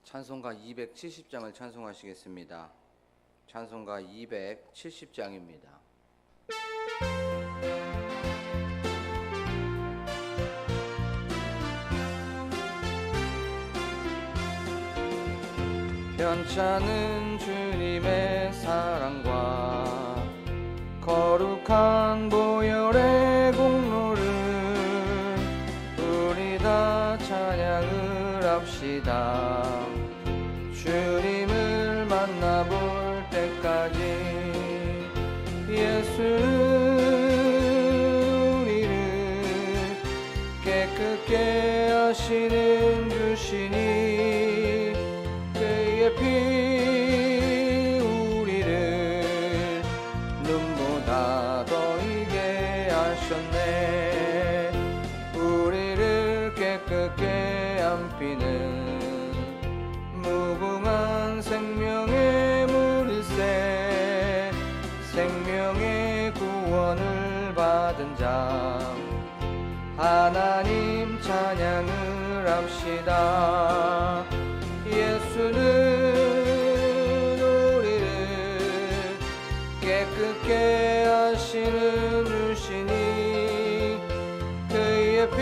찬송가 270장을 찬송하시겠습니다. 찬송가 270장입니다. 편찮은 주님의 사랑과 거룩한 보혈의 공로를 우리 다 찬양을 합시다. 주님을 만나볼 때까지 예수는 우리를 깨끗게 하시는 주시니 그의 피 우리를 눈보다 더 희게 하셨네. 우리를 깨끗게 한 피는 무궁한 생명의 물일세. 생명의 구원을 받은 자 하나님 찬양을 합시다. 예수는 우리를 깨끗게 하시는 주시니 그의 피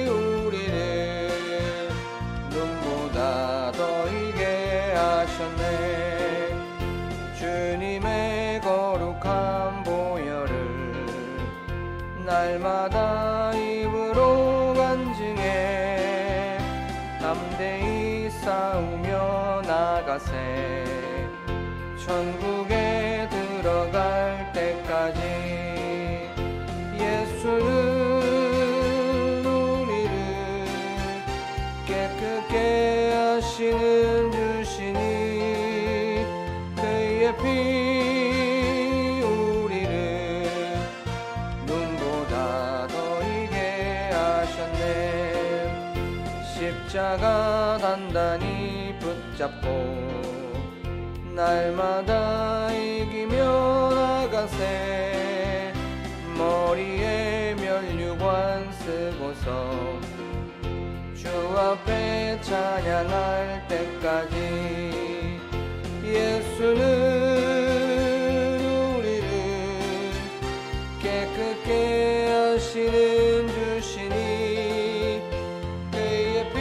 우리를 눈보다 더 희게 하셨네. 주님의 거룩한 보혈을 날마다 입으로 간증해 담대히 싸우며 나가세. 천국에 들어갈 때까지 예수는 우리를 깨끗게 하시는 주시니 그의 피 우리를 눈보다 더 희게 하셨네. 십자가 단단히 붙잡고 날마다 이기며 나가세. 머리에 면류관 쓰고서 주 앞에 찬양할 때까지 예수는 우리를 깨끗게 하시는 주시니 그의 피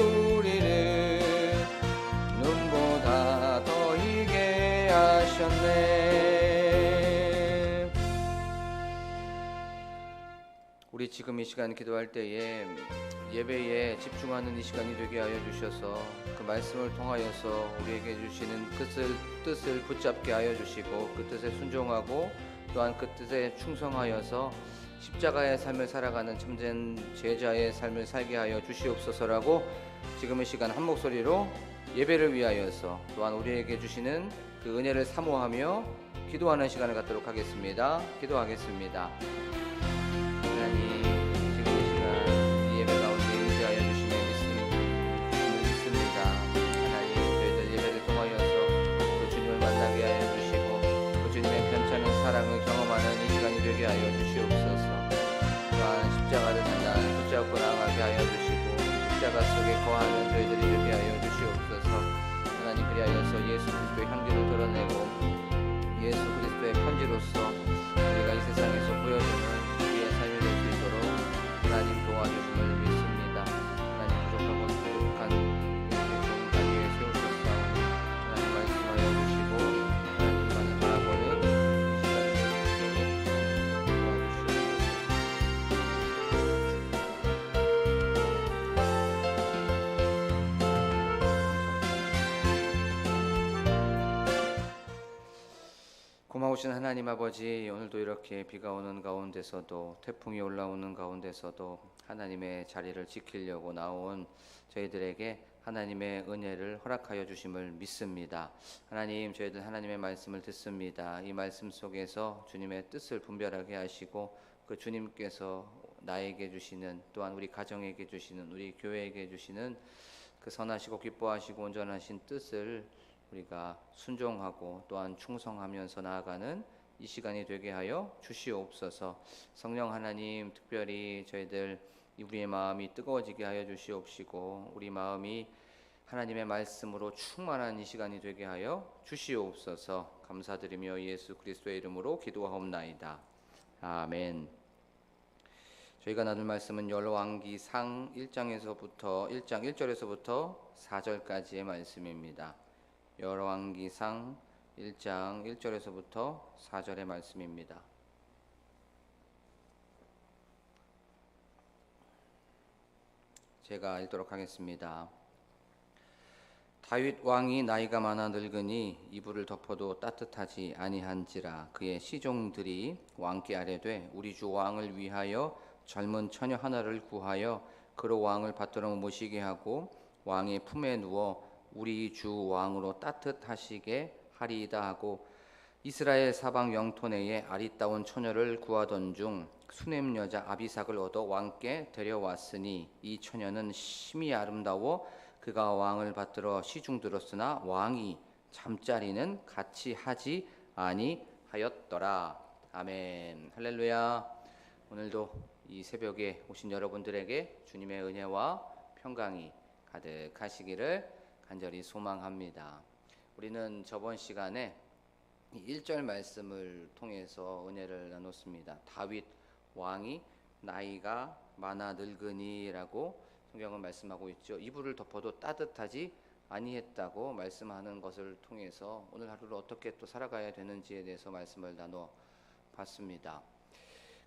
우리를 눈보다 더 희게 하셨네. 우리 지금 이 시간 기도할 때에 예배에 집중하는 이 시간이 되게 하여 주셔서 그 말씀을 통하여서 우리에게 주시는 뜻을 붙잡게 하여 주시고 그 뜻에 순종하고 또한 그 뜻에 충성하여서 십자가의 삶을 살아가는 참된 제자의 삶을 살게 하여 주시옵소서라고 지금 이 시간 한 목소리로 예배를 위하여서 또한 우리에게 주시는 그 은혜를 사모하며 기도하는 시간을 갖도록 하겠습니다. 기도하겠습니다. 하나님, 지금 이 시간 이 예배 가운데 임재하여 주시며 믿습니다. 하나님, 저희들 예배를 통하여서 그 주님을 만나게 하여 주시고 그 주님의 편찮은 사랑을 경험하는 이 시간이 되게 하여 주시옵소서. 또한 십자가를 단단히 붙잡고 나아가게 하여 주시고 십자가 속에 거하는 저희들이 되게 하여 주시옵소서. 하나님, 그리하여서 예수 그리스도의 향기를 드러내고 예수 그리스도의 편지로서 우리가 이 세상에서 보여주는 우리의 삶이 될 수 있도록 하나님 도와주심을 믿습니다. 하나님, 부족하고 부족한 우리의 좋은 단 위에 세우셨사오니 하나님 말씀하여 주시고 하나님만을 바라보는 이 시간이 될 수 있도록 고마우신 하나님 아버지, 오늘도 이렇게 비가 오는 가운데서도 태풍이 올라오는 가운데서도 하나님의 자리를 지키려고 나온 저희들에게 하나님의 은혜를 허락하여 주심을 믿습니다. 하나님, 저희들 하나님의 말씀을 듣습니다. 이 말씀 속에서 주님의 뜻을 분별하게 하시고 그 주님께서 나에게 주시는 또한 우리 가정에게 주시는 우리 교회에게 주시는 그 선하시고 기뻐하시고 온전하신 뜻을 우리가 순종하고 또한 충성하면서 나아가는 이 시간이 되게 하여 주시옵소서. 성령 하나님, 특별히 저희들 우리의 마음이 뜨거워지게 하여 주시옵시고 우리 마음이 하나님의 말씀으로 충만한 이 시간이 되게 하여 주시옵소서. 감사드리며 예수 그리스도의 이름으로 기도하옵나이다. 아멘. 저희가 나눌 말씀은 열왕기상 1장에서부터 1장 1절에서부터 4절까지의 말씀입니다. 열왕기상 1장 1절에서부터 4절의 말씀입니다. 제가 읽도록 하겠습니다. 다윗 왕이 나이가 많아 늙으니 이불을 덮어도 따뜻하지 아니한지라 그의 시종들이 왕께 아뢰되 우리 주 왕을 위하여 젊은 처녀 하나를 구하여 그로 왕을 받들어 모시게 하고 왕의 품에 누워 우리 주 왕으로 따뜻하시게 하리이다 하고 이스라엘 사방 영토 내에 아리따운 처녀를 구하던 중 수넴 여자 아비삭을 얻어 왕께 데려왔으니 이 처녀는 심히 아름다워 그가 왕을 받들어 시중 들었으나 왕이 잠자리는 같이 하지 아니하였더라. 아멘. 할렐루야. 오늘도 이 새벽에 오신 여러분들에게 주님의 은혜와 평강이 가득하시기를 간절히 소망합니다. 우리는 저번 시간에 1절 말씀을 통해서 은혜를 나눴습니다. 다윗 왕이 나이가 많아 늙으니라고 성경은 말씀하고 있죠. 이불을 덮어도 따뜻하지 아니했다고 말씀하는 것을 통해서 오늘 하루를 어떻게 또 살아가야 되는지에 대해서 말씀을 나눠 봤습니다.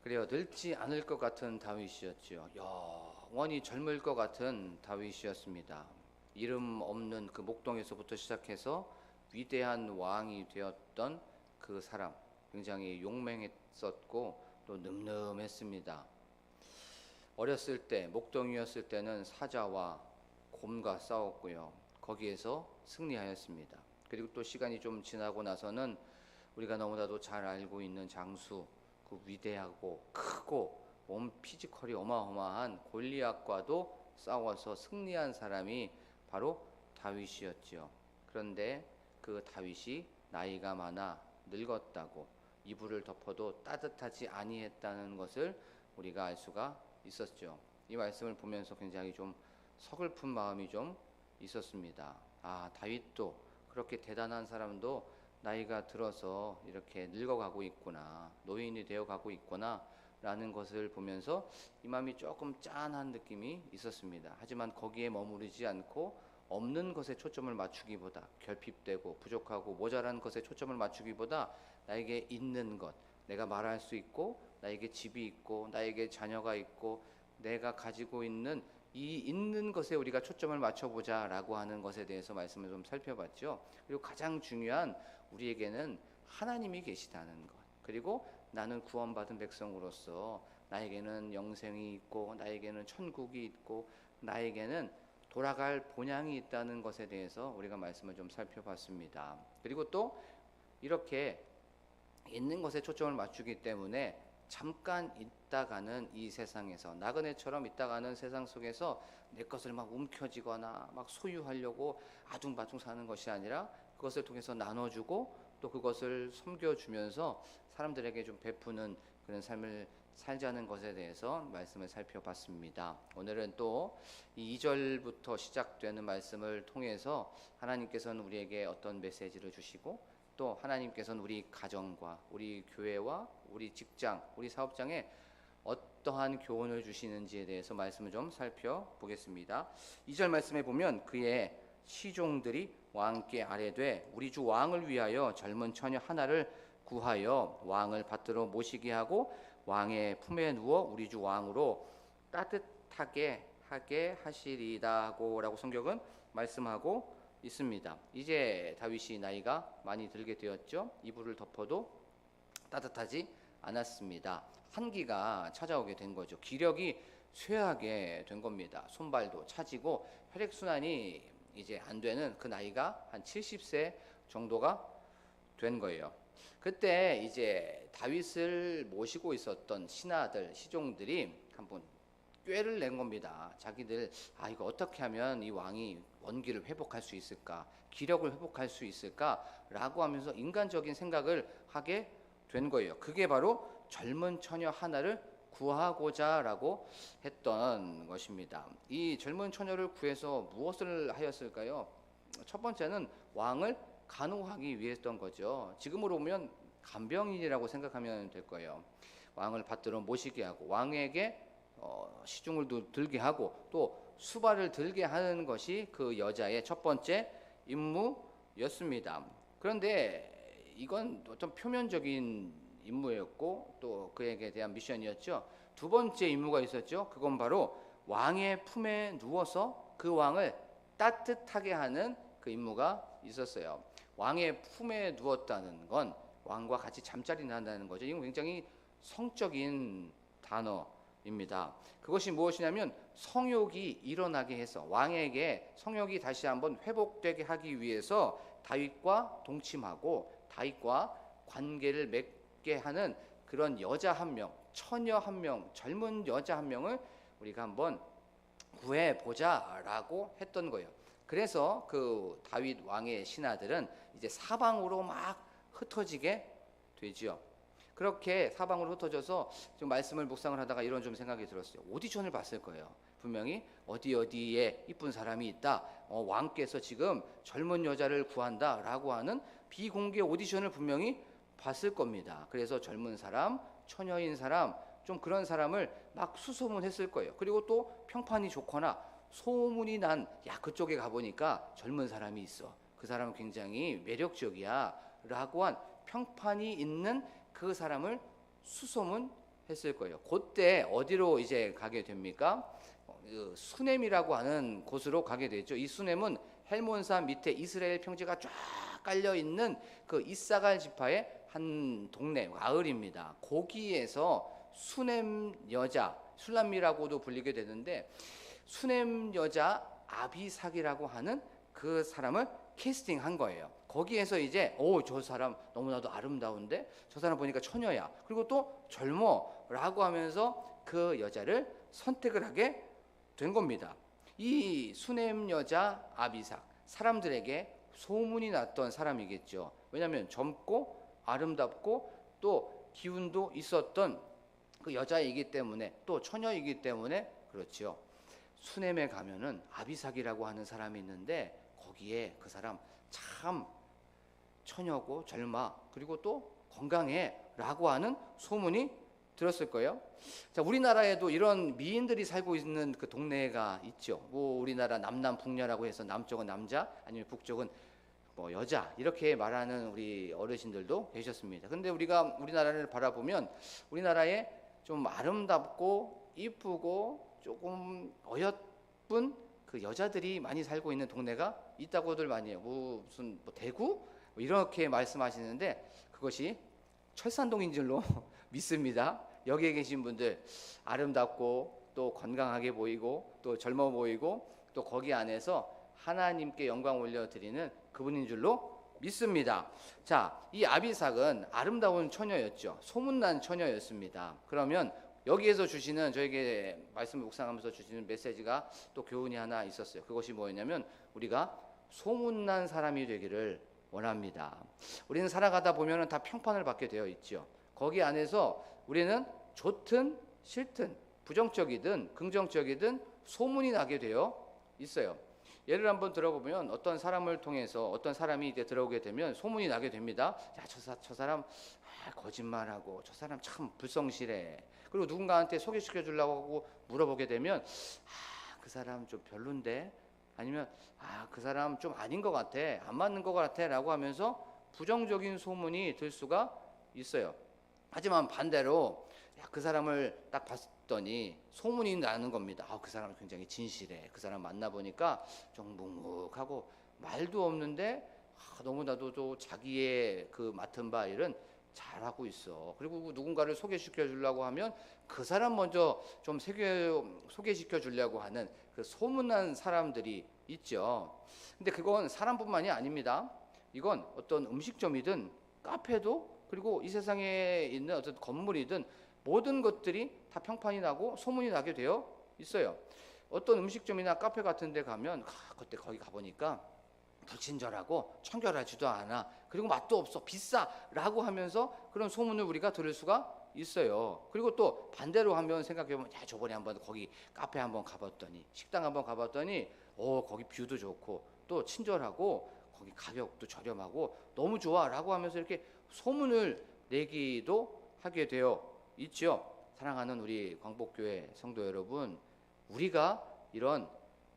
그래요. 늙지 않을 것 같은 다윗이었죠. 영원히 젊을 것 같은 다윗이었습니다. 이름 없는 그 목동에서부터 시작해서 위대한 왕이 되었던 그 사람, 굉장히 용맹했었고 또 늠름했습니다. 어렸을 때, 목동이었을 때는 사자와 곰과 싸웠고요. 거기에서 승리하였습니다. 그리고 또 시간이 좀 지나고 나서는 우리가 너무나도 잘 알고 있는 장수, 그 위대하고 크고 몸 피지컬이 어마어마한 골리앗과도 싸워서 승리한 사람이 바로 다윗이었죠. 그런데 그 다윗이 나이가 많아 늙었다고 이불을 덮어도 따뜻하지 아니했다는 것을 우리가 알 수가 있었죠. 이 말씀을 보면서 굉장히 좀 서글픈 마음이 좀 있었습니다. 다윗도 그렇게 대단한 사람도 나이가 들어서 이렇게 늙어가고 있구나, 노인이 되어가고 있구나 라는 것을 보면서 이 마음이 조금 짠한 느낌이 있었습니다. 하지만 거기에 머무르지 않고 없는 것에 초점을 맞추기보다, 결핍되고 부족하고 모자란 것에 초점을 맞추기보다 나에게 있는 것, 내가 말할 수 있고 나에게 집이 있고 나에게 자녀가 있고 내가 가지고 있는 이 있는 것에 우리가 초점을 맞춰보자 라고 하는 것에 대해서 말씀을 좀 살펴봤죠. 그리고 가장 중요한 우리에게는 하나님이 계시다는 것, 그리고 나는 구원받은 백성으로서 나에게는 영생이 있고 나에게는 천국이 있고 나에게는 돌아갈 본향이 있다는 것에 대해서 우리가 말씀을 좀 살펴봤습니다. 그리고 또 이렇게 있는 것에 초점을 맞추기 때문에 잠깐 있다가는 이 세상에서 나그네처럼 있다가는 세상 속에서 내 것을 막 움켜쥐거나 막 소유하려고 아둥바둥 사는 것이 아니라 그것을 통해서 나눠주고 또 그것을 섬겨주면서 사람들에게 좀 베푸는 그런 삶을 살자는 것에 대해서 말씀을 살펴봤습니다. 오늘은 또 이 2절부터 시작되는 말씀을 통해서 하나님께서는 우리에게 어떤 메시지를 주시고 또 하나님께서는 우리 가정과 우리 교회와 우리 직장, 우리 사업장에 어떠한 교훈을 주시는지에 대해서 말씀을 좀 살펴보겠습니다. 2절 말씀에 보면 그의 시종들이 왕께 아뢰되 우리 주 왕을 위하여 젊은 처녀 하나를 구하여 왕을 받들어 모시게 하고 왕의 품에 누워 우리 주 왕으로 따뜻하게 하게 하시리다고 라고 성경은 말씀하고 있습니다. 이제 다윗이 나이가 많이 들게 되었죠. 이불을 덮어도 따뜻하지 않았습니다. 한기가 찾아오게 된 거죠. 기력이 쇠하게 된 겁니다. 손발도 차지고 혈액순환이 이제 안 되는 그 나이가 한 70세 정도가 된 거예요. 그때 이제 다윗을 모시고 있었던 신하들, 시종들이 한번 꾀를 낸 겁니다. 자기들 이거 어떻게 하면 이 왕이 원기를 회복할 수 있을까, 기력을 회복할 수 있을까라고 하면서 인간적인 생각을 하게 된 거예요. 그게 바로 젊은 처녀 하나를 구하고자라고 했던 것입니다. 이 젊은 처녀를 구해서 무엇을 하였을까요? 첫 번째는 왕을 간호하기 위해서던 거죠. 지금으로 보면 간병인이라고 생각하면 될 거예요. 왕을 받들어 모시게 하고 왕에게 시중을 들게 하고 또 수발을 들게 하는 것이 그 여자의 첫 번째 임무였습니다. 그런데 이건 어떤 표면적인 임무였고 또 그에게 대한 미션이었죠. 두 번째 임무가 있었죠. 그건 바로 왕의 품에 누워서 그 왕을 따뜻하게 하는 그 임무가 있었어요. 왕의 품에 누웠다는 건 왕과 같이 잠자리를 한다는 거죠. 이건 굉장히 성적인 단어입니다. 그것이 무엇이냐면 성욕이 일어나게 해서 왕에게 성욕이 다시 한번 회복되게 하기 위해서 다윗과 동침하고 다윗과 관계를 맺게 하는 그런 여자 한 명, 처녀 한 명, 젊은 여자 한 명을 우리가 한번 구해보자라고 했던 거예요. 그래서 그 다윗 왕의 신하들은 이제 사방으로 막 흩어지게 되지요. 그렇게 사방으로 흩어져서 지금 말씀을 묵상을 하다가 이런 좀 생각이 들었어요. 오디션을 봤을 거예요. 분명히 어디에 이쁜 사람이 있다. 왕께서 지금 젊은 여자를 구한다라고 하는 비공개 오디션을 분명히 봤을 겁니다. 그래서 젊은 사람, 처녀인 사람, 좀 그런 사람을 막 수소문했을 거예요. 그리고 또 평판이 좋거나 소문이 난, 야, 그쪽에 가보니까 젊은 사람이 있어. 그 사람은 굉장히 매력적이야. 라고 한 평판이 있는 그 사람을 수소문했을 거예요. 그때 어디로 이제 가게 됩니까? 수넴이라고 하는 곳으로 가게 되죠. 이 수넴은 헬몬산 밑에 이스라엘 평지가 쫙 깔려 있는 그 이사갈 지파의 한 동네 마을입니다. 거기에서 수넴 여자 술람미라고도 불리게 되는데 수넴 여자 아비삭이라고 하는 그 사람을 캐스팅한 거예요. 거기에서 이제 저 사람 너무나도 아름다운데 저 사람 보니까 처녀야. 그리고 또 젊어라고 하면서 그 여자를 선택을 하게 된 겁니다. 이 수넴 여자 아비삭 사람들에게 소문이 났던 사람이겠죠. 왜냐하면 젊고 아름답고 또 기운도 있었던 그 여자이기 때문에 또 처녀이기 때문에 그렇지요. 수넴에 가면은 아비삭이라고 하는 사람이 있는데 거기에 그 사람 참 처녀고 젊어 그리고 또 건강해 라고 하는 소문이 들었을 거예요. 자, 우리나라에도 이런 미인들이 살고 있는 그 동네가 있죠. 뭐 우리나라 남남북녀라고 해서 남쪽은 남자 아니면 북쪽은 뭐 여자 이렇게 말하는 우리 어르신들도 계셨습니다. 근데 우리가 우리나라를 바라보면 우리나라에 좀 아름답고 이쁘고 조금 어여쁜 그 여자들이 많이 살고 있는 동네가 있다고들 많이 해요. 무슨 뭐 대구 뭐 이렇게 말씀하시는데 그것이 철산동인 줄로 믿습니다. 여기에 계신 분들 아름답고 또 건강하게 보이고 또 젊어 보이고 또 거기 안에서 하나님께 영광 올려드리는 그분인 줄로 믿습니다. 자, 이 아비삭은 아름다운 처녀였죠. 소문난 처녀였습니다. 그러면 여기에서 주시는 저에게 말씀을 묵상하면서 주시는 메시지가 또 교훈이 하나 있었어요. 그것이 뭐였냐면 우리가 소문난 사람이 되기를 원합니다. 우리는 살아가다 보면 다 평판을 받게 되어 있죠. 거기 안에서 우리는 좋든 싫든 부정적이든 긍정적이든 소문이 나게 되어 있어요. 예를 한번 들어보면 어떤 사람을 통해서 어떤 사람이 이제 들어오게 되면 소문이 나게 됩니다. 야, 저 사람 거짓말하고 저 사람 참 불성실해. 그리고 누군가한테 소개시켜 주려고 하고 물어보게 되면 그 사람 좀 별론데 아니면 그 사람 좀 아닌 것 같아. 안 맞는 것 같아 라고 하면서 부정적인 소문이 들 수가 있어요. 하지만 반대로 그 사람을 딱 봤더니 소문이 나는 겁니다. 그 사람은 굉장히 진실해. 그 사람 만나보니까 좀 묵묵하고 말도 없는데 너무나도 또 자기의 그 맡은 바 일은 잘하고 있어. 그리고 누군가를 소개시켜 주려고 하면 그 사람 먼저 좀 소개시켜 주려고 하는 그 소문난 사람들이 있죠. 근데 그건 사람뿐만이 아닙니다. 이건 어떤 음식점이든 카페도 그리고 이 세상에 있는 어떤 건물이든 모든 것들이 다 평판이 나고 소문이 나게 되어 있어요. 어떤 음식점이나 카페 같은 데 가면 그때 거기 가보니까 불친절하고 청결하지도 않아. 그리고 맛도 없어. 비싸. 라고 하면서 그런 소문을 우리가 들을 수가 있어요. 그리고 또 반대로 한번 생각해보면, 야, 저번에 한번 거기 카페 한번 가봤더니, 식당 한번 가봤더니, 거기 뷰도 좋고 또 친절하고 거기 가격도 저렴하고 너무 좋아라고 하면서 이렇게 소문을 내기도 하게 되어 있죠. 사랑하는 우리 광복교회 성도 여러분, 우리가 이런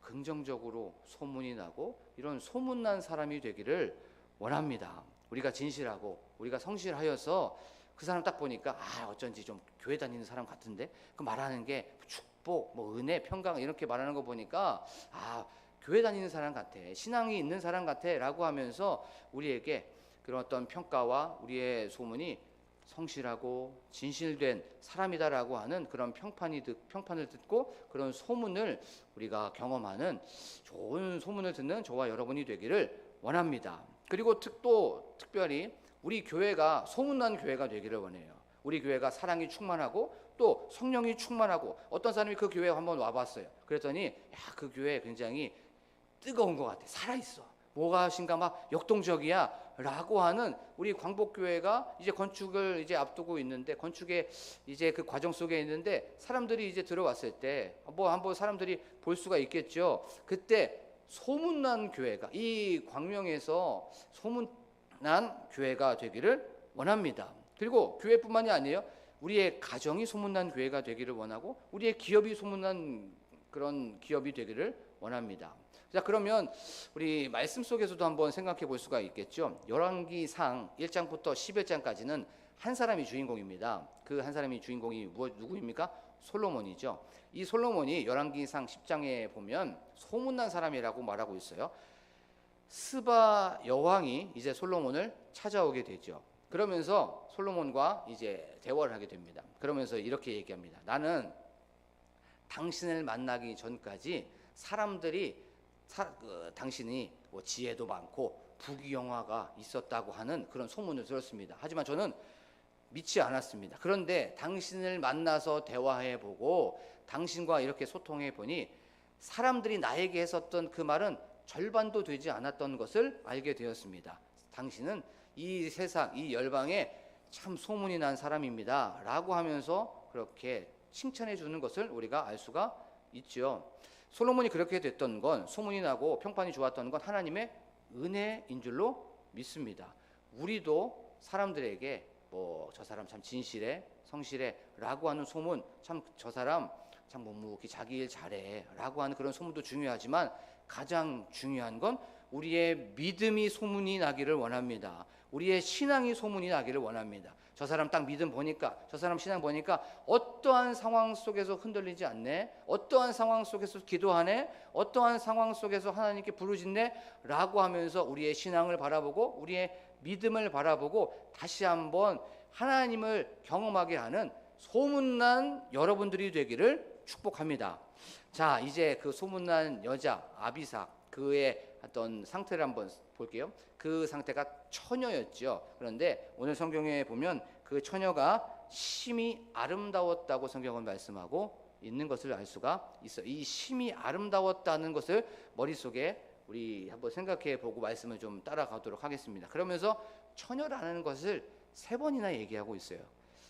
긍정적으로 소문이 나고 이런 소문난 사람이 되기를 원합니다. 우리가 진실하고 우리가 성실하여서 그 사람 딱 보니까 어쩐지 좀 교회 다니는 사람 같은데, 그 말하는 게 축복, 뭐 은혜, 평강 이렇게 말하는 거 보니까 교회 다니는 사람 같아, 신앙이 있는 사람 같아라고 하면서 우리에게 그런 어떤 평가와 우리의 소문이 성실하고 진실된 사람이다라고 하는 그런 평판을 듣고 그런 소문을 우리가 경험하는 좋은 소문을 듣는 저와 여러분이 되기를 원합니다. 그리고 또 특별히 우리 교회가 소문난 교회가 되기를 원해요. 우리 교회가 사랑이 충만하고 또 성령이 충만하고, 어떤 사람이 그 교회에 한번 와봤어요. 그랬더니 그 교회 굉장히 뜨거운 것 같아, 살아있어, 뭐가 하신가 막 역동적이야 라고 하는 우리 광복교회가 이제 건축을 이제 앞두고 있는데, 건축에 이제 그 과정 속에 있는데, 사람들이 이제 들어왔을 때 뭐 한번 사람들이 볼 수가 있겠죠. 그때 소문난 교회가, 이 광명에서 소문난 교회가 되기를 원합니다. 그리고 교회뿐만이 아니에요. 우리의 가정이 소문난 교회가 되기를 원하고, 우리의 기업이 소문난 그런 기업이 되기를 원합니다. 자, 그러면 우리 말씀 속에서도 한번 생각해 볼 수가 있겠죠. 열왕기상 1장부터 11장까지는 한 사람이 주인공입니다. 그 한 사람이 주인공이 누구입니까? 솔로몬이죠. 이 솔로몬이 열왕기상 10장에 보면 소문난 사람이라고 말하고 있어요. 스바 여왕이 이제 솔로몬을 찾아오게 되죠. 그러면서 솔로몬과 이제 대화를 하게 됩니다. 그러면서 이렇게 얘기합니다. 나는 당신을 만나기 전까지 사람들이 당신이 뭐 지혜도 많고 부귀영화가 있었다고 하는 그런 소문을 들었습니다. 하지만 저는 믿지 않았습니다. 그런데 당신을 만나서 대화해보고 당신과 이렇게 소통해보니 사람들이 나에게 했었던 그 말은 절반도 되지 않았던 것을 알게 되었습니다. 당신은 이 세상, 이 열방에 참 소문이 난 사람입니다 라고 하면서 그렇게 칭찬해 주는 것을 우리가 알 수가 있죠. 솔로몬이 그렇게 됐던 건, 소문이 나고 평판이 좋았던 건 하나님의 은혜인 줄로 믿습니다. 우리도 사람들에게 저 사람 참 진실해, 성실해 라고 하는 소문, 참 저 사람 참 묵묵히 자기 일 잘해 라고 하는 그런 소문도 중요하지만, 가장 중요한 건 우리의 믿음이 소문이 나기를 원합니다. 우리의 신앙이 소문이 나기를 원합니다. 저 사람 딱 믿음 보니까, 저 사람 신앙 보니까 어떠한 상황 속에서 흔들리지 않네, 어떠한 상황 속에서 기도하네, 어떠한 상황 속에서 하나님께 부르짖네 라고 하면서 우리의 신앙을 바라보고 우리의 믿음을 바라보고 다시 한번 하나님을 경험하게 하는 소문난 여러분들이 되기를 축복합니다. 자, 이제 그 소문난 여자 아비삭, 그의 어떤 상태를 한번 볼게요. 그 상태가 처녀였죠. 그런데 오늘 성경에 보면 그 처녀가 심히 아름다웠다고 성경은 말씀하고 있는 것을 알 수가 있어요. 이 심히 아름다웠다는 것을 머릿속에 우리 한번 생각해 보고 말씀을 좀 따라가도록 하겠습니다. 그러면서 처녀라는 것을 3번이나 얘기하고 있어요.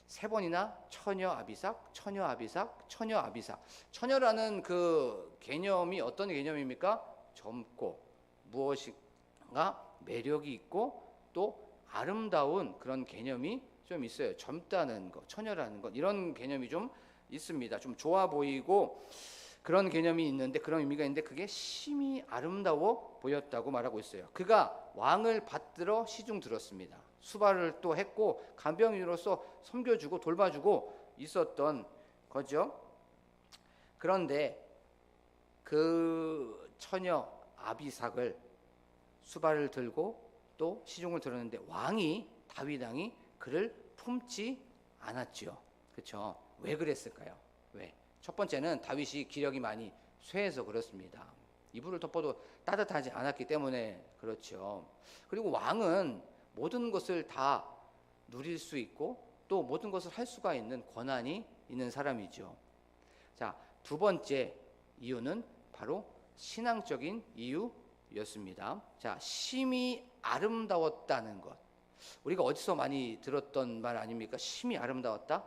3번이나 처녀 아비삭, 처녀 아비삭, 처녀 아비삭. 처녀라는 그 개념이 어떤 개념입니까? 젊고 무엇인가 매력이 있고 또 아름다운 그런 개념이 좀 있어요. 젊다는 것, 처녀라는 것, 이런 개념이 좀 있습니다. 좀 좋아 보이고 그런 개념이 있는데, 그런 의미가 있는데, 그게 심히 아름다워 보였다고 말하고 있어요. 그가 왕을 받들어 시중 들었습니다. 수발을 또 했고 간병인으로서 섬겨주고 돌봐주고 있었던 거죠. 그런데 그 처녀 아비삭을 수발을 들고 또 시중을 들었는데 다윗 왕이 그를 품지 않았죠. 그렇죠? 왜 그랬을까요? 왜? 첫 번째는 다윗이 기력이 많이 쇠해서 그렇습니다. 이불을 덮어도 따뜻하지 않았기 때문에 그렇죠. 그리고 왕은 모든 것을 다 누릴 수 있고 또 모든 것을 할 수가 있는 권한이 있는 사람이죠. 자, 두 번째 이유는 바로 신앙적인 이유였습니다. 자, 심히 아름다웠다는 것. 우리가 어디서 많이 들었던 말 아닙니까? 심히 아름다웠다?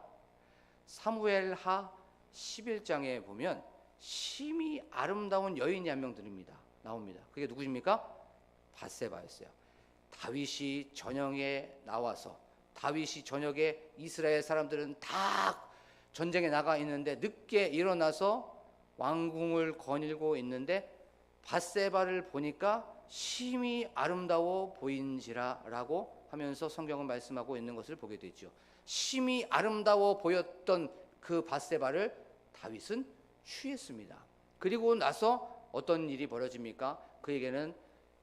사무엘하 11장에 보면 심히 아름다운 여인이 한 명 나옵니다. 그게 누구십니까? 밧세바였어요. 다윗이 저녁에 나와서, 다윗이 저녁에 이스라엘 사람들은 다 전쟁에 나가 있는데 늦게 일어나서 왕궁을 거닐고 있는데 밧세바를 보니까 심히 아름다워 보인지라라고 하면서 성경은 말씀하고 있는 것을 보게 되죠. 심히 아름다워 보였던 그 밧세바를 다윗은 취했습니다. 그리고 나서 어떤 일이 벌어집니까? 그에게는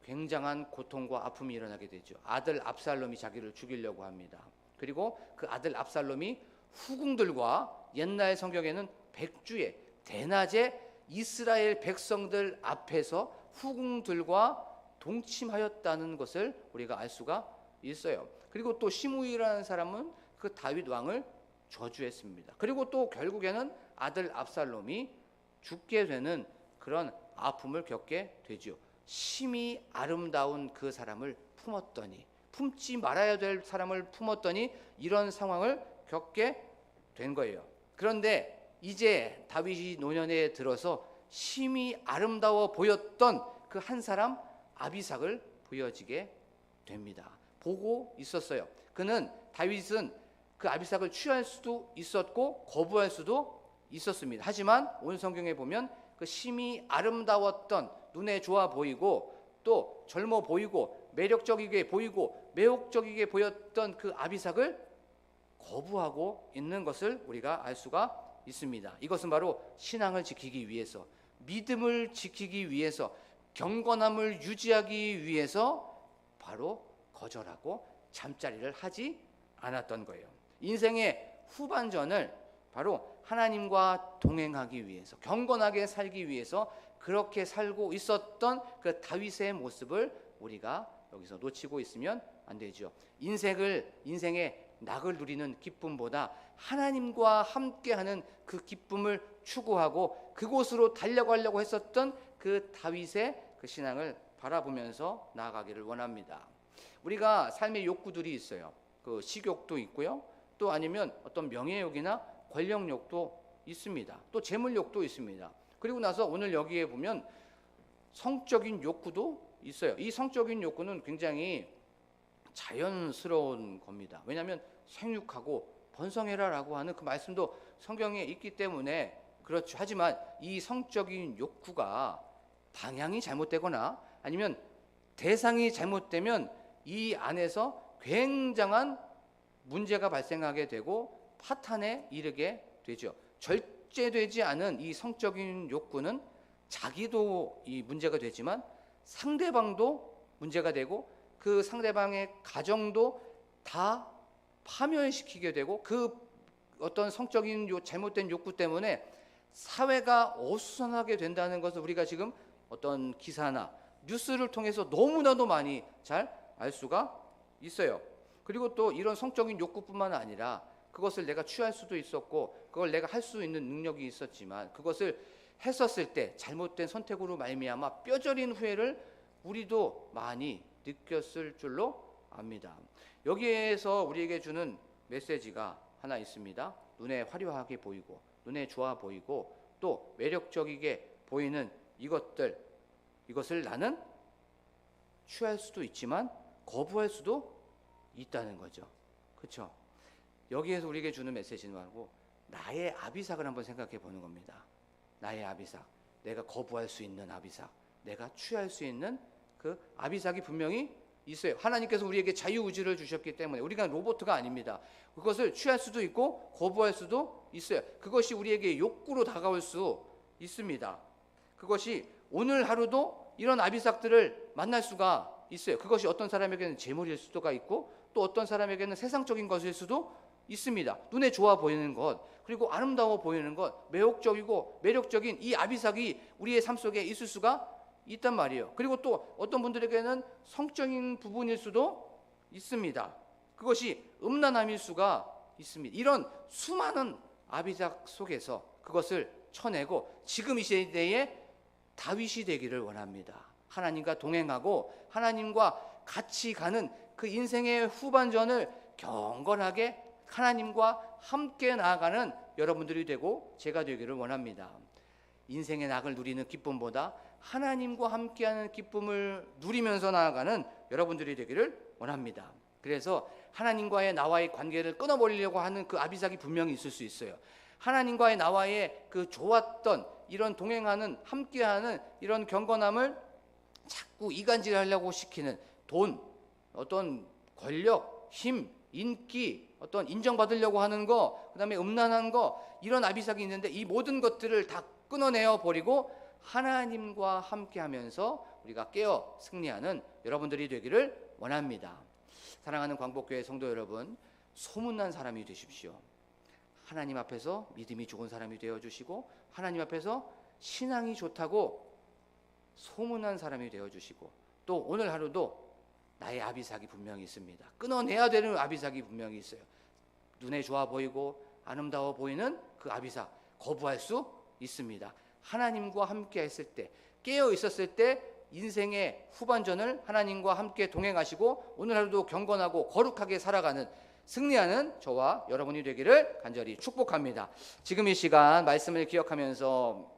굉장한 고통과 아픔이 일어나게 되죠. 아들 압살롬이 자기를 죽이려고 합니다. 그리고 그 아들 압살롬이 후궁들과, 옛날 성경에는 백주에 대낮에 이스라엘 백성들 앞에서 후궁들과 동침하였다는 것을 우리가 알 수가 있어요. 그리고 또 시므이라는 사람은 그 다윗 왕을 저주했습니다. 그리고 또 결국에는 아들 압살롬이 죽게 되는 그런 아픔을 겪게 되죠. 심히 아름다운 그 사람을 품었더니, 품지 말아야 될 사람을 품었더니 이런 상황을 겪게 된 거예요. 그런데 이제 다윗이 노년에 들어서 심히 아름다워 보였던 그 한 사람 아비삭을 보여지게 됩니다. 보고 있었어요. 다윗은 그 아비삭을 취할 수도 있었고 거부할 수도 있었습니다. 하지만 온 성경에 보면 그 심히 아름다웠던, 눈에 좋아 보이고 또 젊어 보이고 매력적이게 보이고 매혹적이게 보였던 그 아비삭을 거부하고 있는 것을 우리가 알 수가 있습니다. 이것은 바로 신앙을 지키기 위해서, 믿음을 지키기 위해서, 경건함을 유지하기 위해서 바로 거절하고 잠자리를 하지 않았던 거예요. 인생의 후반전을 바로 하나님과 동행하기 위해서, 경건하게 살기 위해서 그렇게 살고 있었던 그 다윗의 모습을 우리가 여기서 놓치고 있으면 안 되죠. 인생의 낙을 누리는 기쁨보다 하나님과 함께하는 그 기쁨을 추구하고 그곳으로 달려가려고 했었던 그 다윗의 그 신앙을 바라보면서 나아가기를 원합니다. 우리가 삶의 욕구들이 있어요. 그 식욕도 있고요. 또 아니면 어떤 명예욕이나 권력욕도 있습니다. 또 재물욕도 있습니다. 그리고 나서 오늘 여기에 보면 성적인 욕구도 있어요. 이 성적인 욕구는 굉장히 자연스러운 겁니다. 왜냐하면 생육하고 번성해라라고 하는 그 말씀도 성경에 있기 때문에 그렇죠. 하지만 이 성적인 욕구가 방향이 잘못되거나 아니면 대상이 잘못되면 이 안에서 굉장한 문제가 발생하게 되고 파탄에 이르게 되죠. 절제되지 않은 이 성적인 욕구는 자기도 이 문제가 되지만 상대방도 문제가 되고 그 상대방의 가정도 다 파멸시키게 되고 그 어떤 성적인 잘못된 욕구 때문에 사회가 어수선하게 된다는 것을 우리가 지금 어떤 기사나 뉴스를 통해서 너무나도 많이 잘 알 수가 있어요. 그리고 또 이런 성적인 욕구뿐만 아니라 그것을 내가 취할 수도 있었고 그걸 내가 할 수 있는 능력이 있었지만 그것을 했었을 때 잘못된 선택으로 말미암아 뼈저린 후회를 우리도 많이 느꼈을 줄로 압니다. 여기에서 우리에게 주는 메시지가 하나 있습니다. 눈에 화려하게 보이고 눈에 좋아 보이고 또 매력적이게 보이는 이것을 나는 취할 수도 있지만 거부할 수도 있다는 거죠. 그렇죠? 여기에서 우리에게 주는 메시지는 말고 나의 아비삭을 한번 생각해 보는 겁니다. 나의 아비삭, 내가 거부할 수 있는 아비삭, 내가 취할 수 있는 그 아비삭이 분명히 있어요. 하나님께서 우리에게 자유의지를 주셨기 때문에 우리가 로봇가 아닙니다. 그것을 취할 수도 있고 거부할 수도 있어요. 그것이 우리에게 욕구로 다가올 수 있습니다. 그것이 오늘 하루도 이런 아비삭들을 만날 수가 있어요. 그것이 어떤 사람에게는 재물일 수도 있고 또 어떤 사람에게는 세상적인 것일 수도 있습니다. 눈에 좋아 보이는 것, 그리고 아름다워 보이는 것, 매혹적이고 매력적인 이 아비삭이 우리의 삶 속에 있을 수가 있단 말이에요. 그리고 또 어떤 분들에게는 성적인 부분일 수도 있습니다. 그것이 음란함일 수가 있습니다. 이런 수많은 아비삭 속에서 그것을 쳐내고 지금 이 시대에 다윗이 되기를 원합니다. 하나님과 동행하고 하나님과 같이 가는 그 인생의 후반전을 경건하게 하나님과 함께 나아가는 여러분들이 되고 제가 되기를 원합니다. 인생의 낙을 누리는 기쁨보다 하나님과 함께하는 기쁨을 누리면서 나아가는 여러분들이 되기를 원합니다. 그래서 하나님과의 나와의 관계를 끊어버리려고 하는 그 아비삭이 분명히 있을 수 있어요. 하나님과의 나와의 그 좋았던 이런 동행하는 함께하는 이런 경건함을 자꾸 이간질하려고 시키는 돈, 어떤 권력, 힘, 인기, 어떤 인정받으려고 하는 거, 그 다음에 음란한 거, 이런 아비삭이 있는데 이 모든 것들을 다 끊어내어 버리고 하나님과 함께하면서 우리가 깨어 승리하는 여러분들이 되기를 원합니다. 사랑하는 광복교회 성도 여러분, 소문난 사람이 되십시오. 하나님 앞에서 믿음이 좋은 사람이 되어주시고 하나님 앞에서 신앙이 좋다고 소문난 사람이 되어주시고 또 오늘 하루도 나의 아비삭이 분명히 있습니다. 끊어내야 되는 아비삭이 분명히 있어요. 눈에 좋아 보이고 아름다워 보이는 그 아비삭 거부할 수 있습니다. 하나님과 함께 했을 때, 깨어 있었을 때 인생의 후반전을 하나님과 함께 동행하시고 오늘 하루도 경건하고 거룩하게 살아가는 승리하는 저와 여러분이 되기를 간절히 축복합니다. 지금 이 시간 말씀을 기억하면서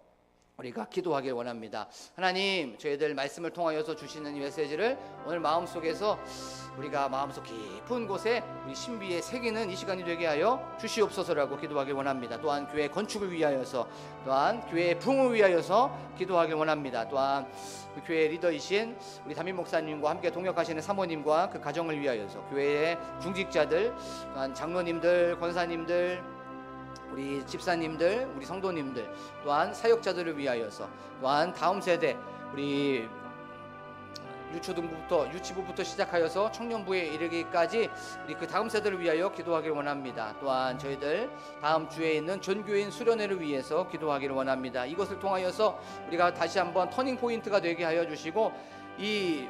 우리가 기도하길 원합니다. 하나님, 저희들 말씀을 통하여서 주시는 이 메시지를 오늘 마음속에서 우리가 마음속 깊은 곳에 우리 신비에 새기는 이 시간이 되게 하여 주시옵소서라고 기도하길 원합니다. 또한 교회 건축을 위하여서, 또한 교회의 부흥을 위하여서 기도하길 원합니다. 또한 그 교회 리더이신 우리 담임 목사님과 함께 동역하시는 사모님과 그 가정을 위하여서, 교회의 중직자들, 또한 장로님들, 권사님들, 우리 집사님들, 우리 성도님들, 또한 사역자들을 위하여서, 또한 다음 세대 우리 유치부부터 시작하여서 청년부에 이르기까지 우리 그 다음 세대를 위하여 기도하기를 원합니다. 또한 저희들 다음 주에 있는 전교인 수련회를 위해서 기도하기를 원합니다. 이것을 통하여서 우리가 다시 한번 터닝 포인트가 되게 하여 주시고 이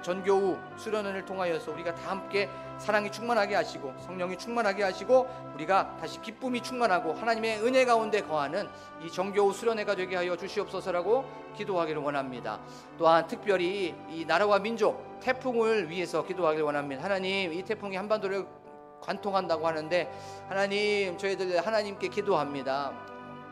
전교후 수련회를 통하여서 우리가 다 함께 사랑이 충만하게 하시고 성령이 충만하게 하시고 우리가 다시 기쁨이 충만하고 하나님의 은혜 가운데 거하는 이 전교후 수련회가 되게 하여 주시옵소서라고 기도하기를 원합니다. 또한 특별히 이 나라와 민족 태풍을 위해서 기도하기를 원합니다. 하나님, 이 태풍이 한반도를 관통한다고 하는데 하나님, 저희들 하나님께 기도합니다.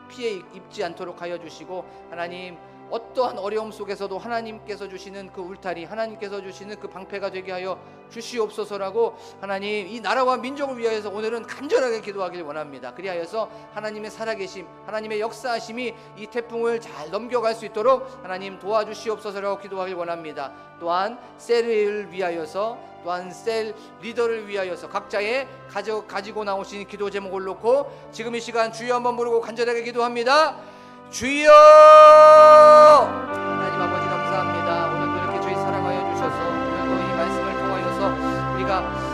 피해 입지 않도록 하여 주시고 하나님, 어떠한 어려움 속에서도 하나님께서 주시는 그 울타리, 하나님께서 주시는 그 방패가 되게 하여 주시옵소서라고 하나님, 이 나라와 민족을 위하여서 오늘은 간절하게 기도하길 원합니다. 그리하여서 하나님의 살아계심, 하나님의 역사하심이 이 태풍을 잘 넘겨갈 수 있도록 하나님 도와주시옵소서라고 기도하길 원합니다. 또한 셀을 위하여서, 또한 셀 리더를 위하여서 각자의 가지고 나오신 기도 제목을 놓고 지금 이 시간 주여 한번 부르고 간절하게 기도합니다. 주여! 하나님 아버지 감사합니다. 오늘도 이렇게 저희 사랑하여 주셔서 오늘도 이 말씀을 통하여서 우리가